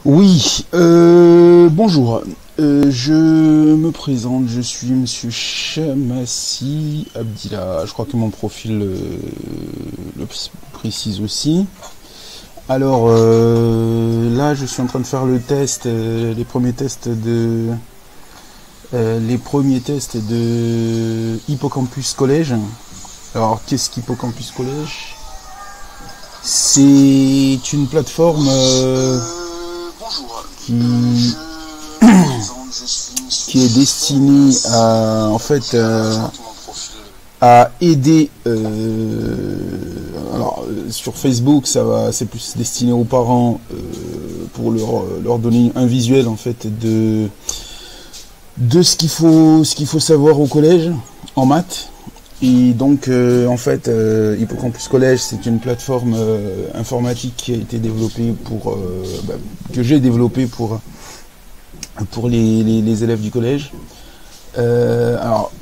Oui, bonjour. Je me présente, je suis Monsieur Chamassi Abdillah. Je crois que mon profil le précise aussi. Alors là, je suis en train de faire le test, les premiers tests de Hippocampus Collège. Alors, qu'est-ce qu'Hippocampus Collège? C'est une plateforme qui, qui est destinée à, en fait, à aider. Alors, sur Facebook, c'est plus destiné aux parents pour leur donner un visuel en fait de ce qu'il faut savoir au collège en maths. Et donc, en fait, Hippocampus Collège, c'est une plateforme informatique qui a été développée que j'ai développée pour les élèves du collège. Alors,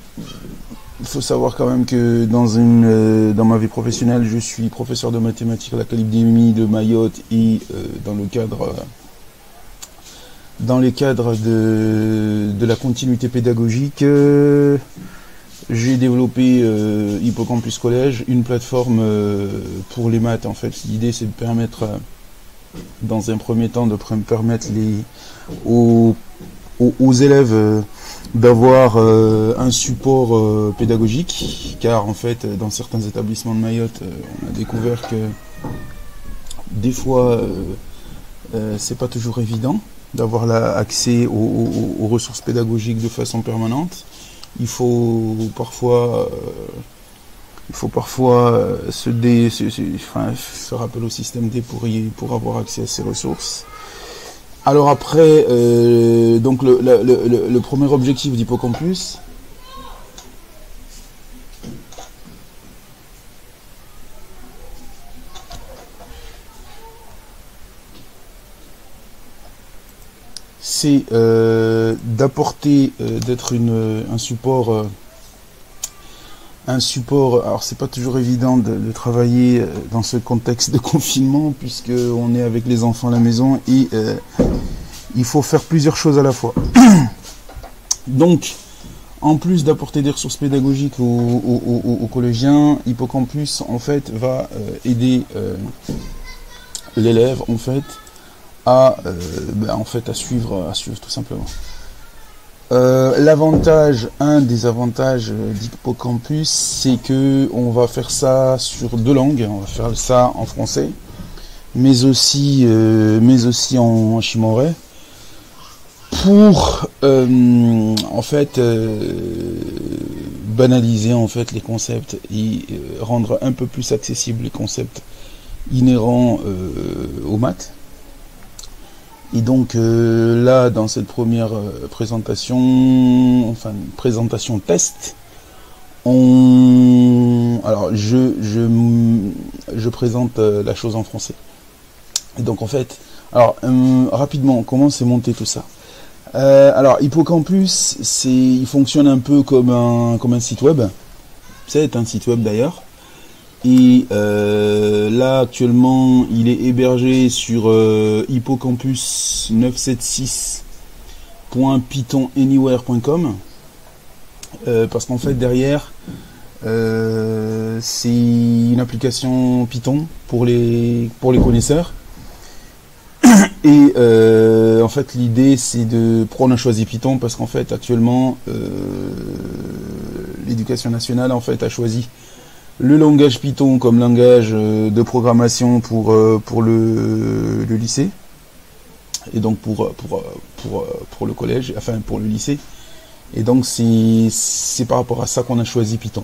il faut savoir quand même que dans ma vie professionnelle, je suis professeur de mathématiques à l'Académie de Mayotte et dans le cadre de la continuité pédagogique. J'ai développé Hippocampus Collège, une plateforme pour les maths. En fait, l'idée c'est de permettre, dans un premier temps, de permettre aux élèves d'avoir un support pédagogique, car en fait, dans certains établissements de Mayotte, on a découvert que des fois, c'est pas toujours évident d'avoir accès aux ressources pédagogiques de façon permanente. Il faut parfois faire appel au système D pour avoir accès à ces ressources. Alors après, donc le premier objectif d'Hippocampus, c'est d'apporter, d'être un support. Alors c'est pas toujours évident de travailler dans ce contexte de confinement, puisque on est avec les enfants à la maison et il faut faire plusieurs choses à la fois. Donc, en plus d'apporter des ressources pédagogiques aux collégiens, Hippocampus en fait va aider l'élève en fait à suivre tout simplement. Un des avantages d'Hippocampus, c'est que on va faire ça sur deux langues. On va faire ça en français, mais aussi en chimorais, pour banaliser en fait les concepts et rendre un peu plus accessibles les concepts inhérents aux maths. Et donc là, dans cette première présentation test, je présente la chose en français. Et donc en fait, rapidement, comment s'est monté tout ça? Alors Hippocampus, il fonctionne un peu comme un site web. C'est un site web d'ailleurs. Et là actuellement il est hébergé sur hippocampus976.pythonanywhere.com parce qu'en fait derrière c'est une application Python pour les connaisseurs. Et en fait l'idée c'est on a choisi Python parce qu'en fait actuellement l'éducation nationale en fait a choisi le langage Python comme langage de programmation pour le lycée, et donc pour le collège, enfin pour le lycée, et donc c'est par rapport à ça qu'on a choisi Python.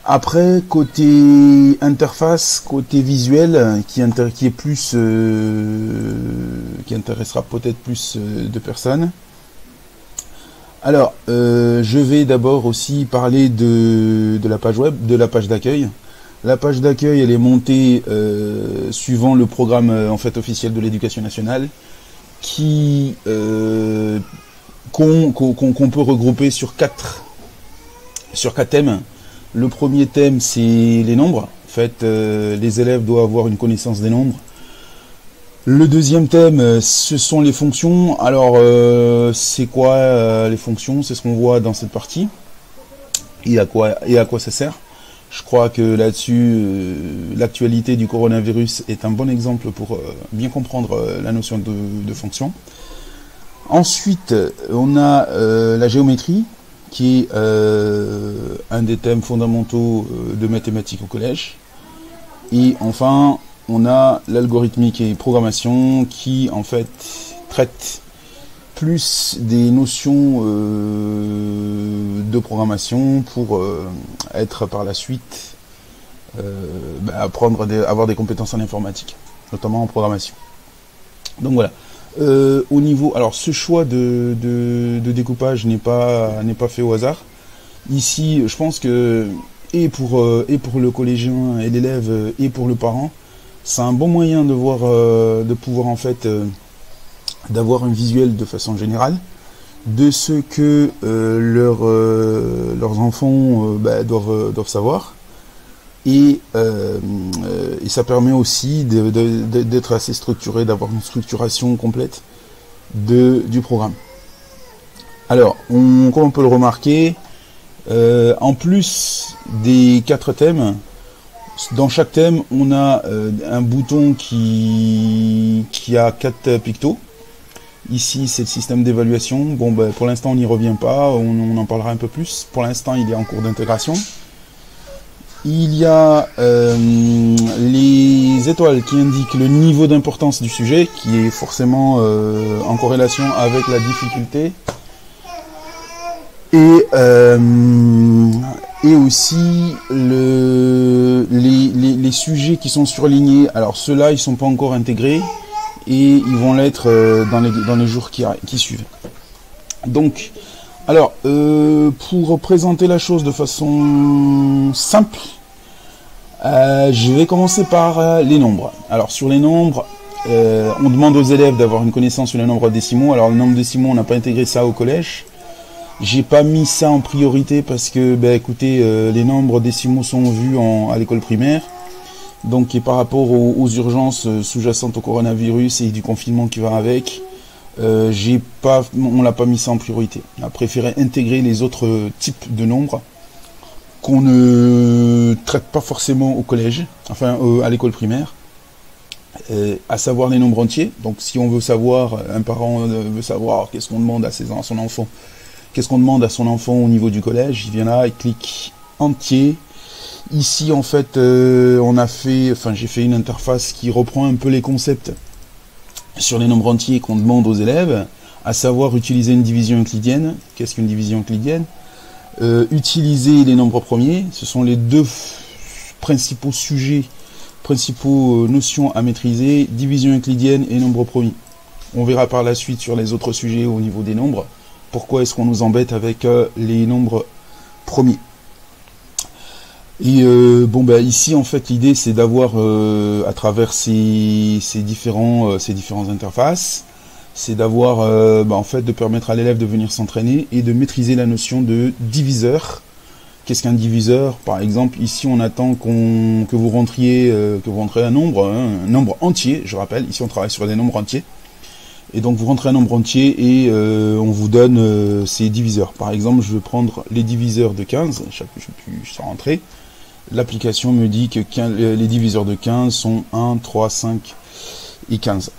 Après, côté interface, côté visuel, qui intéressera peut-être plus de personnes. Alors, je vais d'abord aussi parler de la page web, de la page d'accueil. La page d'accueil, elle est montée suivant le programme officiel de l'éducation nationale, qu'on peut regrouper sur quatre thèmes. Le premier thème, c'est les nombres. En fait, les élèves doivent avoir une connaissance des nombres. Le deuxième thème, ce sont les fonctions. Alors, c'est quoi les fonctions? C'est ce qu'on voit dans cette partie. Et à quoi ça sert? Je crois que là-dessus, l'actualité du coronavirus est un bon exemple pour bien comprendre la notion de fonction. Ensuite, on a la géométrie, qui est un des thèmes fondamentaux de mathématiques au collège. Et enfin, on a l'algorithmique et programmation qui, en fait, traite plus des notions de programmation pour être par la suite avoir des compétences en informatique, notamment en programmation. Donc voilà. Au niveau, alors ce choix de découpage n'est pas fait au hasard. Ici, je pense que et pour le collégien et l'élève et pour le parent, c'est un bon moyen de voir, de pouvoir en fait d'avoir un visuel de façon générale de ce que leurs enfants doivent savoir. Et ça permet aussi d'être assez structuré, d'avoir une structuration complète du programme. Alors, comme on peut le remarquer, en plus des 4 thèmes, dans chaque thème, on a un bouton qui a 4 pictos. Ici, c'est le système d'évaluation. Bon, pour l'instant, on n'y revient pas. On en parlera un peu plus. Pour l'instant, il est en cours d'intégration. Il y a les étoiles qui indiquent le niveau d'importance du sujet, qui est forcément en corrélation avec la difficulté. Et aussi les sujets qui sont surlignés. Alors ceux-là, ils ne sont pas encore intégrés et ils vont l'être dans les jours qui suivent. Donc, alors, pour présenter la chose de façon simple, je vais commencer par les nombres. Alors sur les nombres, on demande aux élèves d'avoir une connaissance sur les nombres décimaux. Alors le nombre décimaux, on n'a pas intégré ça au collège. J'ai pas mis ça en priorité parce que, écoutez, les nombres décimaux sont vus à l'école primaire. Donc, et par rapport aux urgences sous-jacentes au coronavirus et du confinement qui va avec, on l'a pas mis ça en priorité. On a préféré intégrer les autres types de nombres qu'on ne traite pas forcément au collège, enfin à l'école primaire, à savoir les nombres entiers. Donc, si on veut savoir, un parent veut savoir qu'est-ce qu'on demande à son enfant. Qu'est-ce qu'on demande à son enfant au niveau du collège? Il vient là, il clique entier. Ici, en fait, j'ai fait une interface qui reprend un peu les concepts sur les nombres entiers qu'on demande aux élèves, à savoir utiliser une division euclidienne. Qu'est-ce qu'une division euclidienne? Utiliser les nombres premiers. Ce sont les 2 principaux sujets, principaux notions à maîtriser, division euclidienne et nombres premiers. On verra par la suite sur les autres sujets au niveau des nombres. Pourquoi est-ce qu'on nous embête avec les nombres premiers? Et ici en fait l'idée c'est d'avoir à travers ces différentes interfaces, c'est d'avoir en fait de permettre à l'élève de venir s'entraîner et de maîtriser la notion de diviseur. Qu'est-ce qu'un diviseur? Par exemple, ici on attend que vous rentriez un nombre entier. Je rappelle, ici on travaille sur des nombres entiers. Et donc vous rentrez un nombre entier et on vous donne ces diviseurs. Par exemple, je vais prendre les diviseurs de 15. Je suis rentré. L'application me dit que les diviseurs de 15 sont 1, 3, 5 et 15.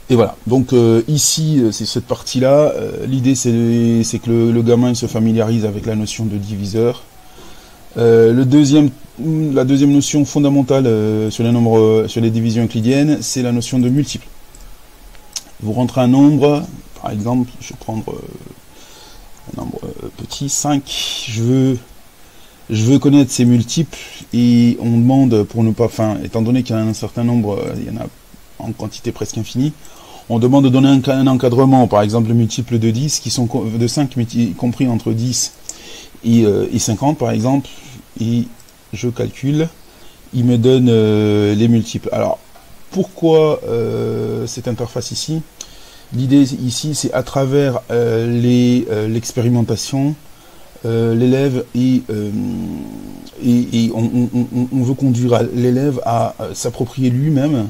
Et voilà. Donc ici, c'est cette partie-là. L'idée, c'est que le gamin il se familiarise avec la notion de diviseur. La deuxième notion fondamentale sur les divisions euclidiennes, c'est la notion de multiple. Vous rentrez un nombre, par exemple, je vais prendre un nombre petit, 5, je veux connaître ses multiples, et on demande, étant donné qu'il y a un certain nombre, il y en a en quantité presque infinie, on demande de donner un encadrement, par exemple le multiple de 10, qui sont de 5, mais compris entre 10 et 50, par exemple, et je calcule, il me donne les multiples. Alors, pourquoi cette interface ici? L'idée ici, c'est à travers l'expérimentation, l'élève et on veut conduire l'élève à s'approprier lui-même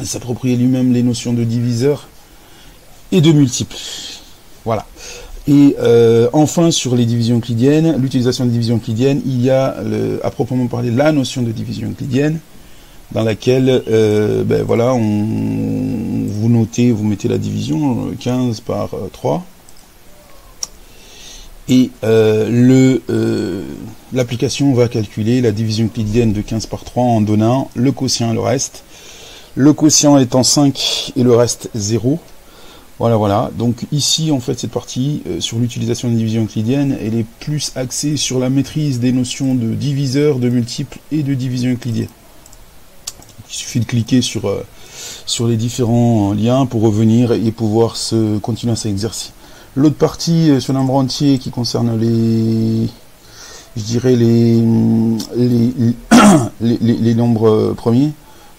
s'approprier lui-même les notions de diviseur et de multiple. Voilà. Et enfin, sur les divisions euclidiennes, l'utilisation des divisions euclidiennes, il y a à proprement parler la notion de division euclidienne, dans laquelle voilà, vous notez, vous mettez la division 15 par 3. Et l'application va calculer la division euclidienne de 15 par 3 en donnant le quotient et le reste. Le quotient étant 5 et le reste 0. Voilà, voilà. Donc ici, en fait, cette partie sur l'utilisation des divisions euclidiennes, elle est plus axée sur la maîtrise des notions de diviseur, de multiple et de division euclidienne. Il suffit de cliquer sur les différents liens pour revenir et pouvoir continuer à s'exercer. L'autre partie sur le nombre entier qui concerne je dirais les nombres premiers,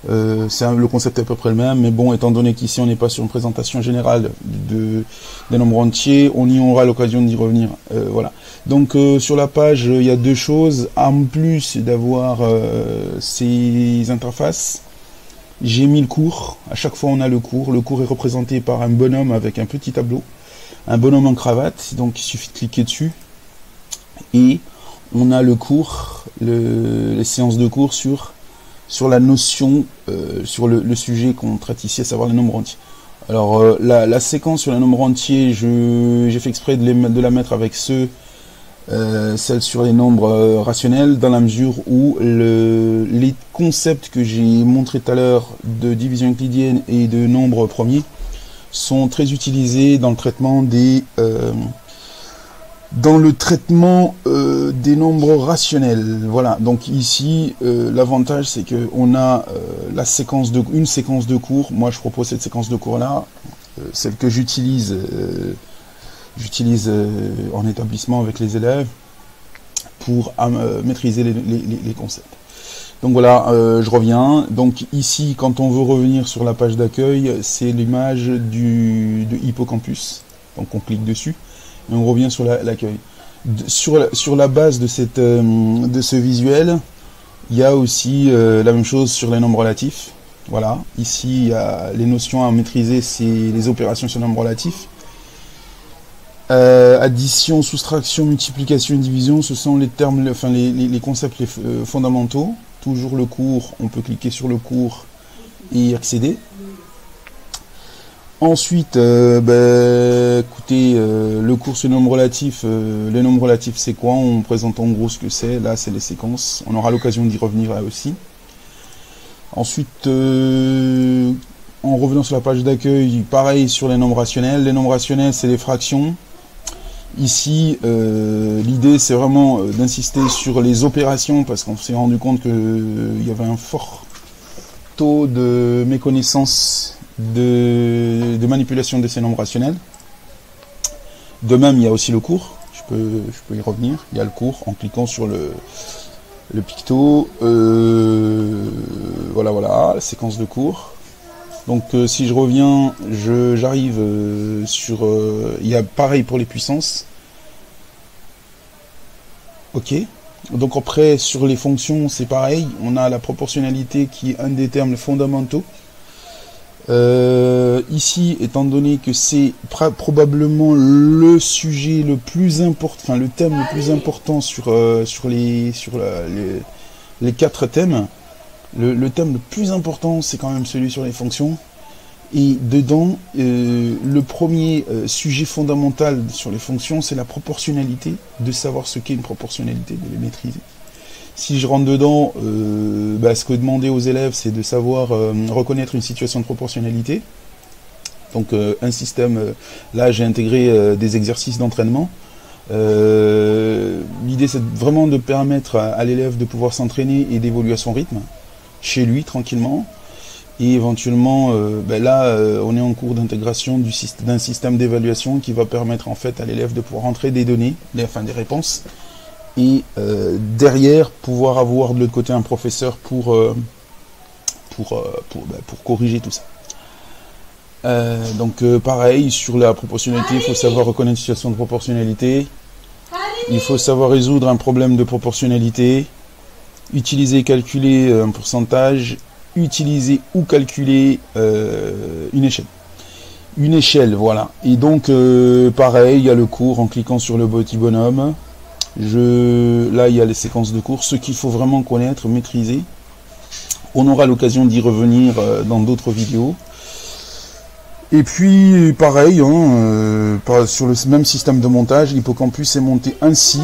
le concept est à peu près le même, mais bon, étant donné qu'ici on n'est pas sur une présentation générale des nombres entiers, on y aura l'occasion d'y revenir. Voilà. Donc sur la page, il y a deux choses. En plus d'avoir ces interfaces, j'ai mis le cours. À chaque fois on a le cours. Le cours est représenté par un bonhomme avec un petit tableau, un bonhomme en cravate, donc il suffit de cliquer dessus. Et on a le cours, les séances de cours sur la notion, sur le sujet qu'on traite ici, à savoir les nombres entiers. Alors la séquence sur les nombres entiers, j'ai fait exprès de la mettre avec celle sur les nombres rationnels, dans la mesure où les concepts que j'ai montrés tout à l'heure de division euclidienne et de nombres premiers sont très utilisés dans le traitement des des nombres rationnels. Voilà, donc ici l'avantage c'est que on a une séquence de cours. Moi je propose cette séquence de cours là, celle que j'utilise en établissement avec les élèves pour maîtriser les concepts. Donc voilà, je reviens. Donc ici, quand on veut revenir sur la page d'accueil, c'est l'image de Hippocampus. Donc on clique dessus et on revient sur l'accueil. Sur la base de ce visuel, il y a aussi la même chose sur les nombres relatifs. Voilà, ici il y a les notions à maîtriser, c'est les opérations sur les nombres relatifs. Addition, soustraction, multiplication et division, ce sont les termes, enfin les concepts fondamentaux. Toujours le cours, on peut cliquer sur le cours et y accéder. Ensuite, écoutez, le cours sur les nombres relatifs c'est quoi? On présente en gros ce que c'est. Là c'est les séquences, on aura l'occasion d'y revenir là aussi. Ensuite, en revenant sur la page d'accueil, pareil sur les nombres rationnels. Les nombres rationnels c'est les fractions. Ici, l'idée c'est vraiment d'insister sur les opérations, parce qu'on s'est rendu compte qu'il y avait un fort taux de méconnaissance de manipulation de ces nombres rationnels. De même, il y a aussi le cours, je peux y revenir. Il y a le cours en cliquant sur le picto. Voilà, la séquence de cours. Donc si je reviens, j'arrive sur... il y a pareil pour les puissances. Ok. Donc après, sur les fonctions, c'est pareil. On a la proportionnalité qui est un des termes fondamentaux. Ici, étant donné que c'est probablement le sujet le plus important, enfin le thème le plus important sur les 4 thèmes, le thème le plus important, c'est quand même celui sur les fonctions. Et dedans, le premier sujet fondamental sur les fonctions, c'est la proportionnalité, de savoir ce qu'est une proportionnalité, de les maîtriser. Si je rentre dedans, ce que demander aux élèves, c'est de savoir reconnaître une situation de proportionnalité. Donc un système, là j'ai intégré des exercices d'entraînement. L'idée c'est vraiment de permettre à l'élève de pouvoir s'entraîner et d'évoluer à son rythme, chez lui, tranquillement. Et éventuellement, on est en cours d'intégration d'un système d'évaluation qui va permettre en fait à l'élève de pouvoir entrer des données, des réponses, et derrière pouvoir avoir de l'autre côté un professeur pour corriger tout ça. Donc pareil, sur la proportionnalité, il faut savoir reconnaître une situation de proportionnalité, il faut savoir résoudre un problème de proportionnalité, utiliser et calculer un pourcentage, utiliser ou calculer une échelle. Une échelle, voilà. Et donc, pareil, il y a le cours en cliquant sur le petit bonhomme. Là, il y a les séquences de cours, ce qu'il faut vraiment connaître, maîtriser. On aura l'occasion d'y revenir dans d'autres vidéos. Et puis, pareil, sur le même système de montage, l'Hippocampus est monté ainsi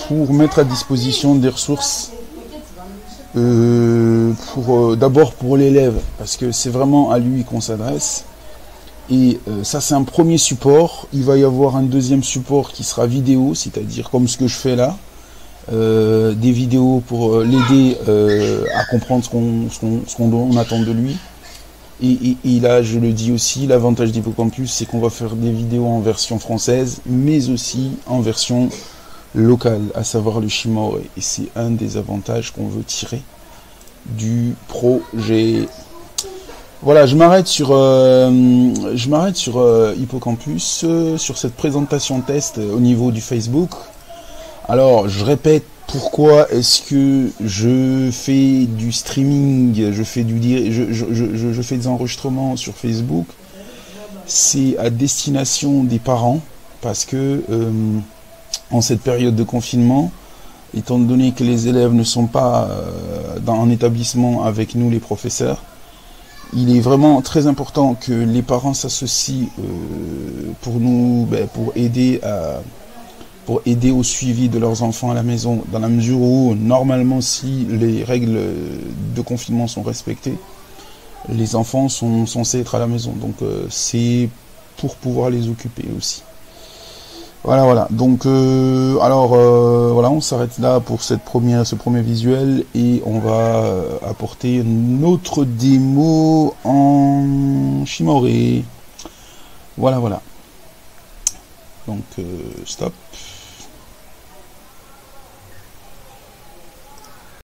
pour mettre à disposition des ressources d'abord pour l'élève, parce que c'est vraiment à lui qu'on s'adresse. Et ça, c'est un premier support. Il va y avoir un deuxième support qui sera vidéo, c'est-à-dire comme ce que je fais là, des vidéos pour l'aider à comprendre ce qu'on attend de lui. Et là, je le dis aussi, l'avantage d'Hippocampus, c'est qu'on va faire des vidéos en version française, mais aussi en version locale, à savoir le Shimore. Et c'est un des avantages qu'on veut tirer du projet. Voilà, je m'arrête sur Hippocampus, sur cette présentation test au niveau du Facebook. Alors, je répète, pourquoi est-ce que je fais du streaming, je fais des enregistrements sur Facebook? C'est à destination des parents, parce que en cette période de confinement, étant donné que les élèves ne sont pas dans un établissement avec nous les professeurs, il est vraiment très important que les parents s'associent pour aider au suivi de leurs enfants à la maison, dans la mesure où, normalement, si les règles de confinement sont respectées, les enfants sont censés être à la maison. Donc, c'est pour pouvoir les occuper aussi. Voilà. Donc, voilà, on s'arrête là pour ce premier visuel et on va apporter une autre démo en Shimore. Voilà. Donc, stop.